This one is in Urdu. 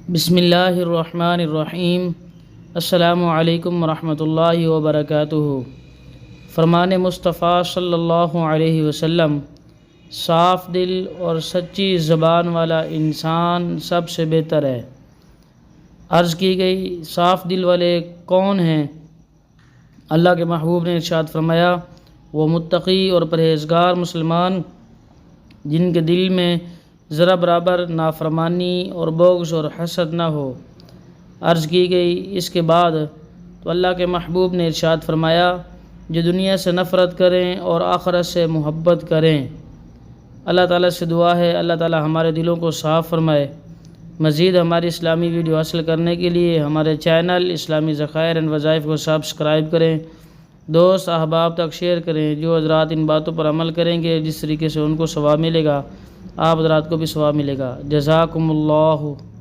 بسم اللہ الرحمن الرحیم۔ السلام علیکم ورحمۃ اللہ وبرکاتہ۔ فرمان مصطفیٰ صلی اللہ علیہ وسلم، صاف دل اور سچی زبان والا انسان سب سے بہتر ہے۔ عرض کی گئی صاف دل والے کون ہیں؟ اللہ کے محبوب نے ارشاد فرمایا، وہ متقی اور پرہیزگار مسلمان جن کے دل میں ذرا برابر نافرمانی اور بغض اور حسد نہ ہو۔ عرض کی گئی اس کے بعد تو اللہ کے محبوب نے ارشاد فرمایا، جو دنیا سے نفرت کریں اور آخرت سے محبت کریں۔ اللہ تعالیٰ سے دعا ہے اللہ تعالیٰ ہمارے دلوں کو صاف فرمائے۔ مزید ہماری اسلامی ویڈیو حاصل کرنے کے لیے ہمارے چینل اسلامی ذخائر اینڈ وظائف کو سبسکرائب کریں، دوست احباب تک شیئر کریں۔ جو حضرات ان باتوں پر عمل کریں گے جس طریقے سے ان کو ثواب ملے گا، آپ حضرات کو بھی ثواب ملے گا۔ جزاکم اللہ۔